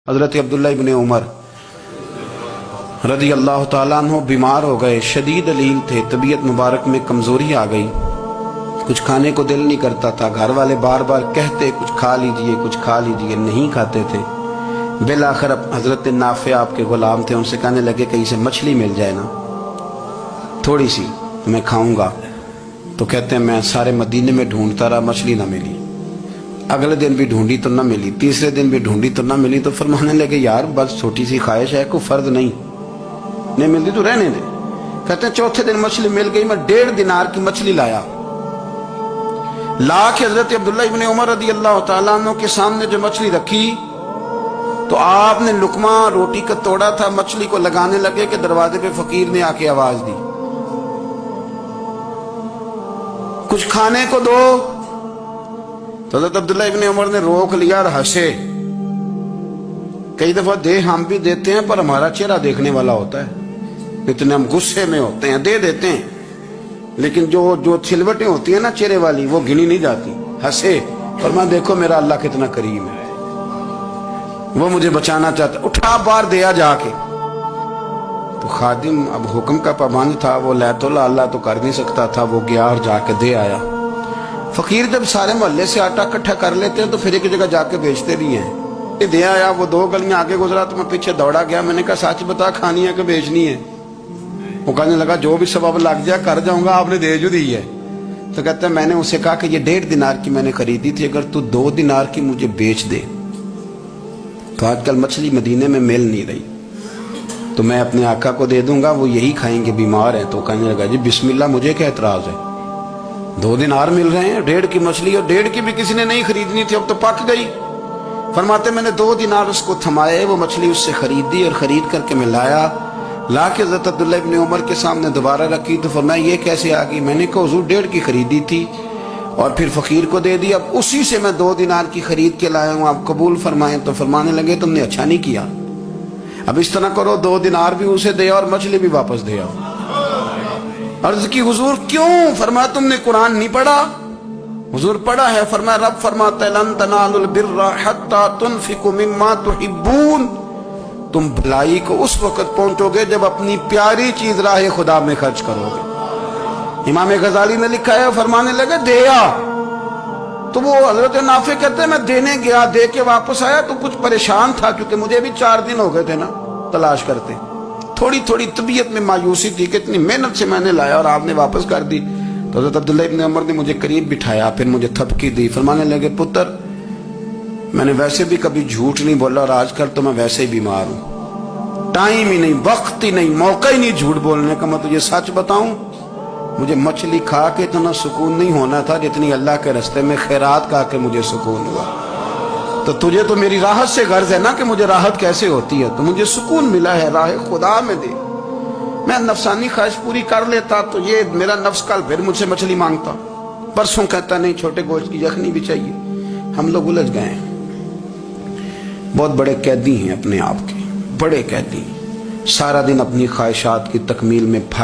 حضرت عبداللہ ابن عمر رضی اللہ تعالیٰ عنہ بیمار ہو گئے، شدید علیل تھے، طبیعت مبارک میں کمزوری آ گئی، کچھ کھانے کو دل نہیں کرتا تھا، گھر والے بار بار کہتے کچھ کھا لیجئے کچھ کھا لیجئے، نہیں کھاتے تھے۔ بالآخر حضرت نافع آپ کے غلام تھے، ان سے کہنے لگے کہیں سے مچھلی مل جائے نا تھوڑی سی میں کھاؤں گا، تو کہتے ہیں میں سارے مدینے میں ڈھونڈتا رہا، مچھلی نہ ملی، اگلے دن بھی ڈھونڈی تو نہ ملی، تیسرے دن بھی ڈھونڈی تو نہ ملی، تو فرمانے لگے یار بس چھوٹی سی خواہش ہے، کوئی فرض نہیں ملتی تو رہنے دے۔ کہتے ہیں چوتھے دن مچھلی مل گئی، میں 1.5 دینار کی مچھلی لایا، لا کے حضرت عبداللہ ابن عمر رضی اللہ تعالیٰ عنہ کے سامنے جو مچھلی رکھی تو آپ نے لقمہ روٹی کا توڑا تھا، مچھلی کو لگانے لگے کہ دروازے پہ فقیر نے آ کے آواز دی کچھ کھانے کو دو، تو حضرت عبداللہ ابن عمر نے روک لیا اور ہنسے۔ کئی دفعہ دے ہم بھی دیتے ہیں پر ہمارا چہرہ دیکھنے والا ہوتا ہے، اتنے ہم غصے میں ہوتے ہیں، دے دیتے ہیں، لیکن جو چھلوٹیں ہوتی ہیں نا چہرے والی وہ گنی نہیں جاتی۔ ہنسے، فرمایا دیکھو میرا اللہ کتنا کریم ہے، وہ مجھے بچانا چاہتا، اٹھا بار دیا جا کے۔ تو خادم اب حکم کا پابند تھا، وہ لیت اللہ تو کر نہیں سکتا تھا، وہ گیا اور جا کے دے آیا۔ فقیر جب سارے محلے سے آٹا اکٹھا کر لیتے ہیں تو پھر ایک جگہ جا کے بیچتے بھی ہیں۔ یہ دے آیا، وہ 2 گلیاں آگے گزرا تو میں پیچھے دوڑا گیا، میں نے کہا سچ بتا کھانی ہے کہ بیچنی ہے؟ وہ کہنے لگا جو بھی سبب لگ جائے کر جاؤں گا، آپ نے دے جو دی ہے۔ تو کہتا ہے میں نے اسے کہا کہ یہ 1.5 دینار کی میں نے خریدی تھی، اگر تو 2 دینار کی مجھے بیچ دے تو آج کل مچھلی مدینے میں مل نہیں رہی، تو میں اپنے آقا کو دے دوں گا، وہ یہی کھائیں گے، بیمار ہیں۔ تو کہنے لگا جی بسم اللہ، مجھے کیا اعتراض ہے، 2 دینار مل رہے ہیں، 1.5 کی مچھلی، اور 1.5 کی بھی کسی نے نہیں خریدنی تھی، اب تو پک گئی۔ فرماتے میں نے 2 دینار اس کو تھمائے، وہ مچھلی اس سے خریدی اور خرید کر کے میں لا کے حضرت عبداللہ ابن عمر کے سامنے دوبارہ رکھی، تو فرمایا یہ کیسے آ گئی؟ میں نے کہا حضور 1.5 کی خریدی تھی اور پھر فقیر کو دے دی، اب اسی سے میں 2 دینار کی خرید کے لایا ہوں، آپ قبول فرمائیں۔ تو فرمانے لگے تم نے اچھا نہیں کیا، اب اس طرح کرو 2 دینار بھی اسے دے اور مچھلی بھی واپس دے آؤ۔ عرض کی حضور کیوں؟ فرمایا تم نے قرآن نہیں پڑھا؟ حضور پڑھا ہے، فرمایا رب فرماتا ہے لن تنالوا البر حتی تنفقوا مما تحبون، تم بھلائی کو اس وقت پہنچو گے جب اپنی پیاری چیز راہ خدا میں خرچ کرو گے۔ امام غزالی نے لکھا ہے، فرمانے لگے دیا، تو وہ حضرت نافع کہتے ہیں میں دینے گیا، دے کے واپس آیا تو کچھ پریشان تھا کیونکہ مجھے بھی 4 دن ہو گئے تھے نا تلاش کرتے، تھوڑی طبیعت میں مایوسی تھی کہ اتنی محنت سے میں نے لایا اور آپ نے واپس کر دی۔ تو حضرت عبداللہ ابن عمر نے مجھے قریب بٹھایا، پھر مجھے تھپکی دی، فرمانے لگے پتر میں نے ویسے بھی کبھی جھوٹ نہیں بولا اور آج کل تو میں ویسے ہی بیمار ہوں، ٹائم ہی نہیں، وقت ہی نہیں، موقع ہی نہیں جھوٹ بولنے کا، میں تجھے سچ بتاؤں مجھے مچھلی کھا کے اتنا سکون نہیں ہونا تھا جتنی اللہ کے راستے میں خیرات کھا کے مجھے سکون ہوا۔ تو تجھے تو میری راحت سے غرض ہے نا کہ مجھے راحت کیسے ہوتی ہے، تو مجھے سکون ملا ہے، راہ خدا میں دے، میں نفسانی خواہش پوری کر لیتا تو یہ میرا نفس کل پھر مجھ سے مچھلی مانگتا، پرسوں کہتا نہیں چھوٹے گوشت کی یخنی بھی چاہیے۔ ہم لوگ الجھ گئے ہیں، بہت بڑے قیدی ہیں اپنے آپ کے، بڑے قیدی، سارا دن اپنی خواہشات کی تکمیل میں